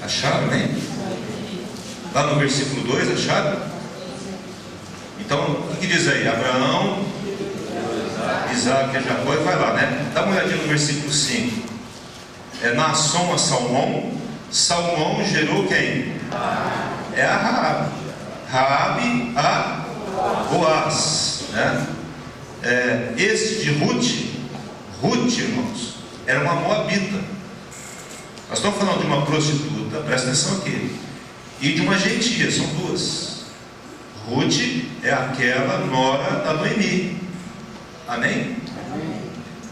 Acharam, né? Lá no versículo 2, acharam? Então, o que diz aí? Abraão, Isaac e Jacó, e vai lá, né? Dá uma olhadinha no versículo 5. Naasson a Salmão. Salmão gerou quem? É a Raabe. Raabe a Boaz, né? Esse de Ruth, irmãos, era uma moabita. Nós estamos falando de uma prostituta, presta atenção aqui, e de uma gentia, são duas. Ruth é aquela nora da Noemi. Amém?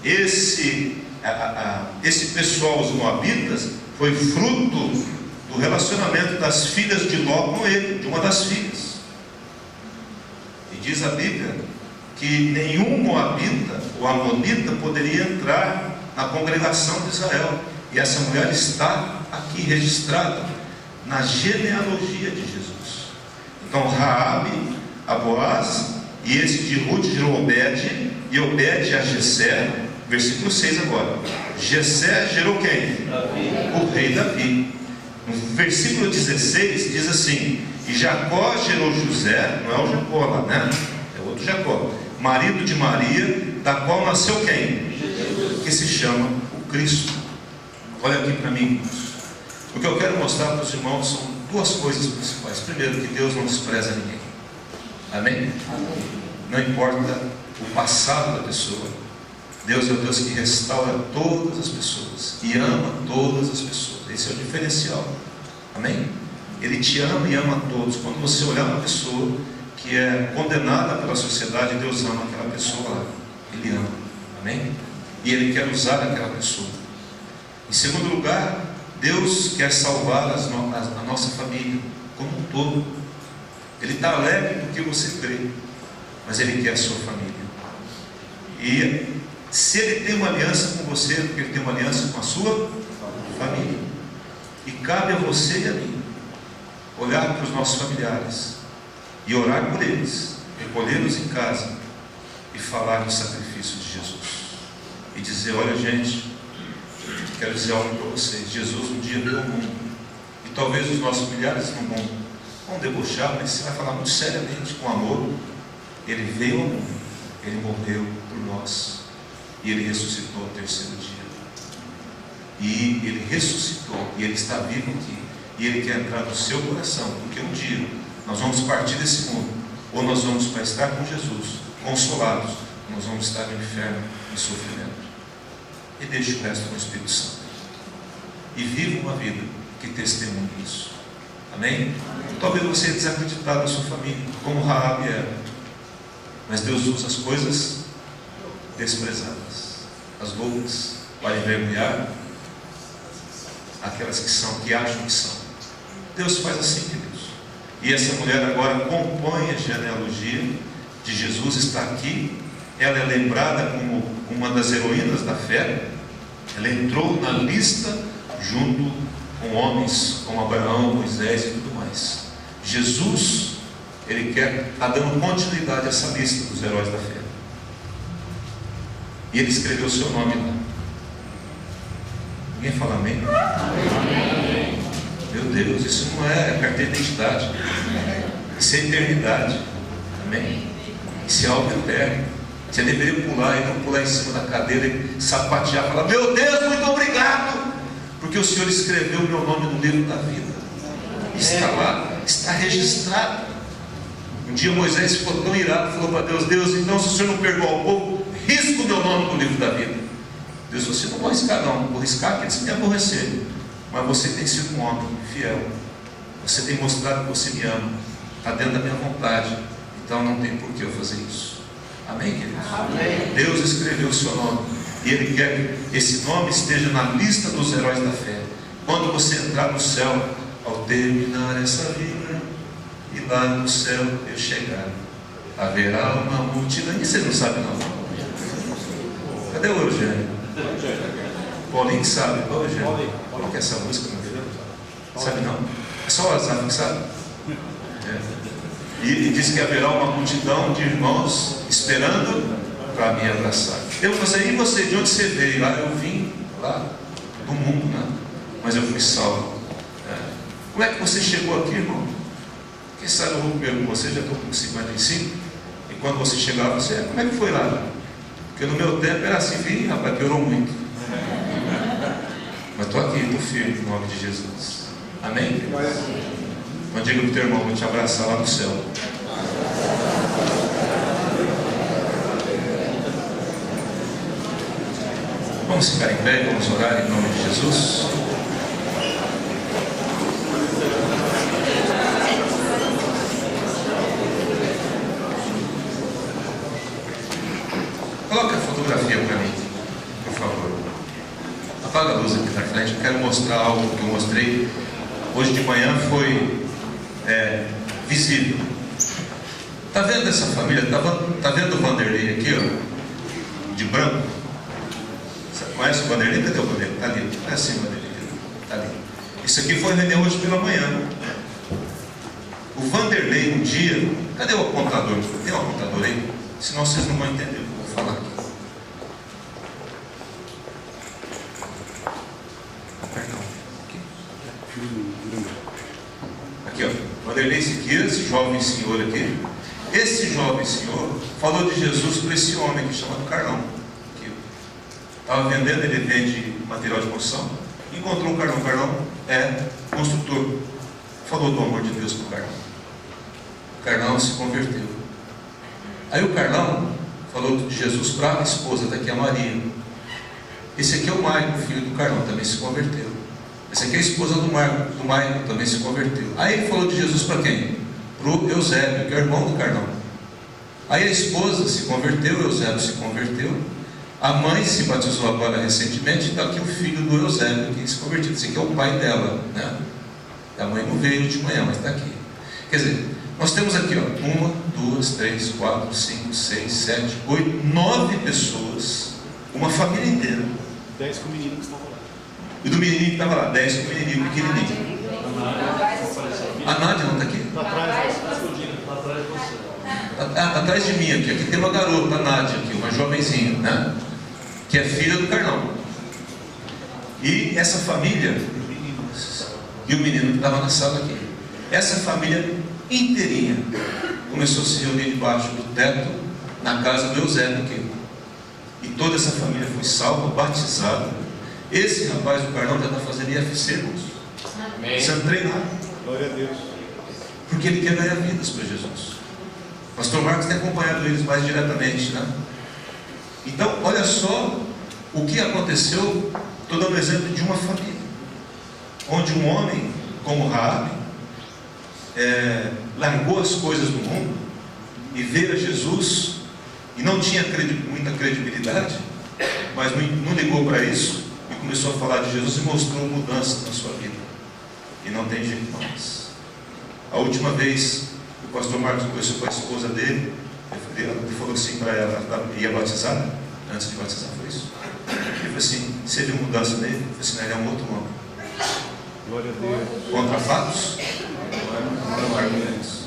Esse pessoal, os moabitas, foi fruto do relacionamento das filhas de Ló com ele, de uma das filhas. E diz a Bíblia que nenhum moabita ou amonita poderia entrar na congregação de Israel. E essa mulher está aqui registrada na genealogia de Jesus. Então Raabe a Boaz, e esse de Ruth gerou Obed, e Obed a Jessé. Versículo 6 agora. Jessé gerou quem? Davi. O rei Davi. No versículo 16 diz assim: e Jacó gerou José, não é o Jacó lá, né? É outro Jacó, marido de Maria, da qual nasceu quem? Jesus. Que se chama o Cristo. Olha aqui para mim, irmãos. O que eu quero mostrar para os irmãos são duas coisas principais. Primeiro, que Deus não despreza ninguém. Amém? Não importa o passado da pessoa, Deus é o Deus que restaura todas as pessoas e ama todas as pessoas. Esse é o diferencial. Amém? Ele te ama e ama todos. Quando você olhar uma pessoa que é condenada pela sociedade, Deus ama aquela pessoa lá. Ele ama. Amém? E Ele quer usar aquela pessoa. Em segundo lugar, Deus quer salvar a nossa família como um todo. Ele está alegre porque você crê, mas Ele quer a sua família. E se Ele tem uma aliança com você, é porque Ele tem uma aliança com a sua família. E cabe a você e a mim olhar para os nossos familiares e orar por eles, recolhê-los em casa e falar do sacrifício de Jesus e dizer: olha, gente, quero dizer algo para vocês. Jesus um dia veio ao mundo, e talvez os nossos familiares não vão debochar, mas você vai falar muito seriamente, com amor. Ele veio ao mundo, Ele morreu por nós, e Ele ressuscitou ao terceiro dia. E Ele ressuscitou, e Ele está vivo aqui, e Ele quer entrar no seu coração, porque um dia nós vamos partir desse mundo, ou nós vamos para estar com Jesus, consolados, ou nós vamos estar no inferno, em sofrimento. E deixe o resto no Espírito Santo, e viva uma vida que testemunhe isso. Amém? Talvez você desacreditado na sua família, como Raabe era, mas Deus usa as coisas desprezadas, as loucas, para envergonhar aquelas que acham que são. Deus faz assim, queridos. E essa mulher agora compõe a genealogia de Jesus, está aqui. Ela é lembrada como uma das heroínas da fé. Ela entrou na lista junto com homens como Abraão, Moisés e tudo mais. Jesus, ele está dando continuidade a essa lista dos heróis da fé. E ele escreveu o seu nome lá. Ninguém fala amém? Amém. Meu Deus, isso não é carteira de identidade. Isso é eternidade. Amém? Isso é algo eterno. Você deveria pular e não pular em cima da cadeira e sapatear e falar: meu Deus, muito obrigado, porque o Senhor escreveu o meu nome no livro da vida. Está lá, está registrado. Um dia Moisés ficou tão irado, falou para Deus: Deus, então se o Senhor não perdoar o povo, risca o meu nome no livro da vida. Deus falou: você não vou riscar não, vou riscar aqueles que me aborrecerem. Mas você tem sido um homem fiel, você tem mostrado que você me ama, está dentro da minha vontade, então não tem por que eu fazer isso. Amém, queridos? Amém. Deus escreveu o seu nome e Ele quer que esse nome esteja na lista dos heróis da fé. Quando você entrar no céu, ao terminar essa vida e lá no céu eu chegar, haverá uma multidão. E vocês não sabem não? Cadê o Eugênio? Paulinho que sabe. Ô Eugênio, qual que é essa música, meu filho? Sabe não? É só o Azar que sabe? E diz que haverá uma multidão de irmãos esperando para me abraçar. Eu falei: e você, de onde você veio? Eu vim lá do mundo, né? Mas eu fui salvo. Como é que você chegou aqui, irmão? Quem sabe eu vou comer com você, já estou com 55. E quando você chegar, você, como é que foi lá? Porque no meu tempo era assim, vim, rapaz, piorou muito. Mas estou aqui, estou firme no nome de Jesus. Amém? Então diga para o teu irmão: vou te abraçar lá no céu. Vamos ficar em pé, vamos orar em nome de Jesus. Coloca a fotografia para mim, por favor. Apaga a luz aqui na frente. Eu quero mostrar algo que eu mostrei hoje de manhã. Foi visível. Está vendo essa família? Está vendo o Vanderlei aqui, ó, de branco? Você conhece o Vanderlei? Cadê o Vanderlei? Está ali. É assim o Vanderlei. Está ali. Isso aqui foi vender hoje pela manhã. O Vanderlei, um dia... Cadê o apontador? Tem um apontador aí? Senão vocês não vão entender o que eu vou falar aqui. Aqui, ó. Vanderlei Siqueira, esse jovem senhor aqui. Esse jovem senhor falou de Jesus para esse homem aqui chamado Carlão. Estava vendendo, ele vende material de construção. Encontrou o Carlão. Carlão é construtor. Falou do amor de Deus para o Carlão. O Carlão se converteu. Aí o Carlão falou de Jesus para a esposa daqui, a Maria. Esse aqui é o Maicon, filho do Carlão, também se converteu. Essa aqui é a esposa do Maicon, também se converteu. Aí ele falou de Jesus para quem? Para o Eusébio, que é o irmão do Carlão. Aí a esposa se converteu, o Eusébio se converteu. A mãe se batizou agora recentemente, está aqui o filho do Eusébio que se converteu. Esse aqui é o pai dela, né? A mãe não veio de manhã, mas está aqui. Quer dizer, nós temos aqui, ó, 1, 2, 3, 4, 5, 6, 7, 8, 9 pessoas, uma família inteira. 10 com o menino que estava lá. E do menininho que estava lá, 10 com o menininho pequenininho. A Nádia não está aqui? Está atrás, Está atrás de você. Está atrás de mim aqui. Aqui tem uma garota, a Nádia, aqui, uma jovenzinha, né? Que é filha do Carlão. E essa família, e o menino que estava na sala aqui, essa família inteirinha começou a se reunir debaixo do teto, na casa do Eusébio aqui. E toda essa família foi salva, batizada. Esse rapaz, o Carlão, já está fazendo IFC, irmãos. Sendo treinado. Glória a Deus. Porque ele quer ganhar vidas para Jesus. Pastor Marcos tem acompanhado eles mais diretamente, né? Então, olha só o que aconteceu. Estou dando exemplo de uma família, onde um homem como Raabe largou as coisas do mundo e veio a Jesus e não tinha muita credibilidade, mas não ligou para isso, e começou a falar de Jesus e mostrou mudança na sua vida. E não tem jeito mais. A última vez que o pastor Marcos conversou com a esposa dele, ele falou assim para ela, ela ia batizar, antes de batizar, foi isso. Ele falou assim: você viu mudança nele? Eu falei assim: ele é um outro homem. Glória a Deus. Contra fatos? Não há argumentos.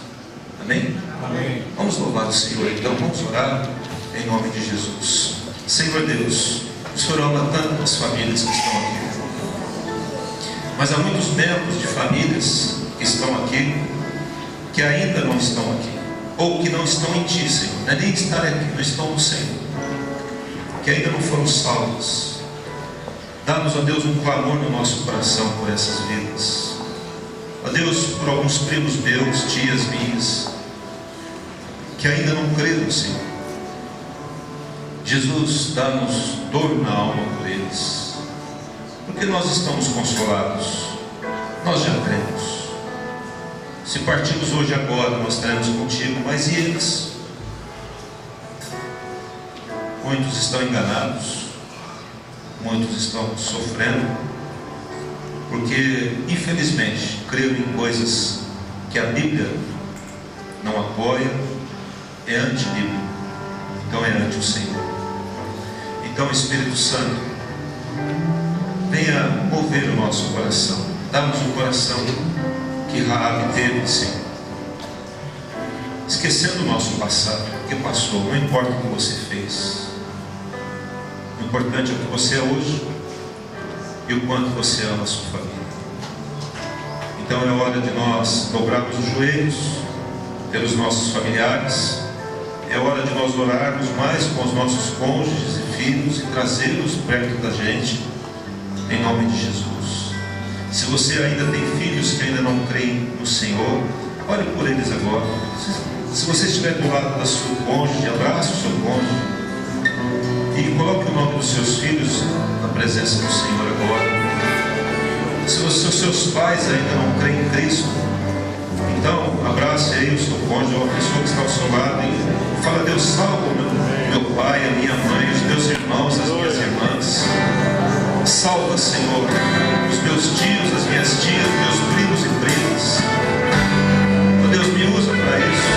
Amém? Amém. Vamos louvar o Senhor, então vamos orar em nome de Jesus. Senhor Deus, o Senhor ama tantas famílias que estão aqui, mas há muitos membros de famílias que estão aqui, que ainda não estão aqui, ou que não estão em Ti, Senhor. Não é nem estar aqui, não estão no Senhor, que ainda não foram salvos. Dá-nos, ó Deus, um clamor no nosso coração por essas vidas. Ó Deus, por alguns primos meus, tias minhas, que ainda não creram, Senhor. Jesus, dá-nos dor na alma por eles, porque nós estamos consolados, nós já cremos. Se partirmos hoje agora, nós estaremos contigo, mas e eles? Muitos estão enganados, muitos estão sofrendo, porque infelizmente creram em coisas que a Bíblia não apoia, é anti-bíblia, então é anti o Senhor. Então, Espírito Santo, venha mover o nosso coração, dá-nos um coração que Raabe teve, Senhor, esquecendo o nosso passado, porque passou, não importa o que você fez, o importante é o que você é hoje e o quanto você ama a sua família. Então é hora de nós dobrarmos os joelhos pelos nossos familiares, é hora de nós orarmos mais com os nossos cônjuges e filhos e trazê-los perto da gente, em nome de Jesus. Se você ainda tem filhos que ainda não creem no Senhor, ore por eles agora. Se você estiver do lado da sua cônjuge, abrace o seu cônjuge e coloque o nome dos seus filhos na presença do Senhor agora. Se os seus pais ainda não creem em Cristo, então abrace aí o seu cônjuge ou a pessoa que está ao seu lado e fala: Deus, salva meu pai, a minha mãe, os meus irmãos, as minhas irmãs. Salva, Senhor, os meus tios, as minhas tias, meus primos e primas. Oh Deus, me usa para isso.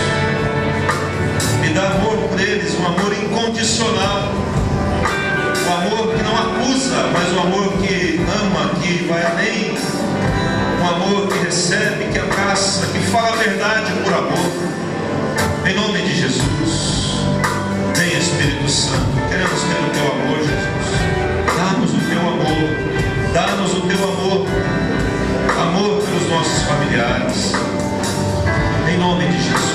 Me dá amor por eles, um amor incondicional, um amor que não acusa, mas um amor que ama, que vai além, um amor que recebe, que abraça, que fala a verdade por amor. Em nome de Jesus, vem Espírito Santo, queremos ter o Teu amor, Jesus. Dá-nos o Teu amor, dá-nos o Teu amor, amor pelos nossos familiares, em nome de Jesus.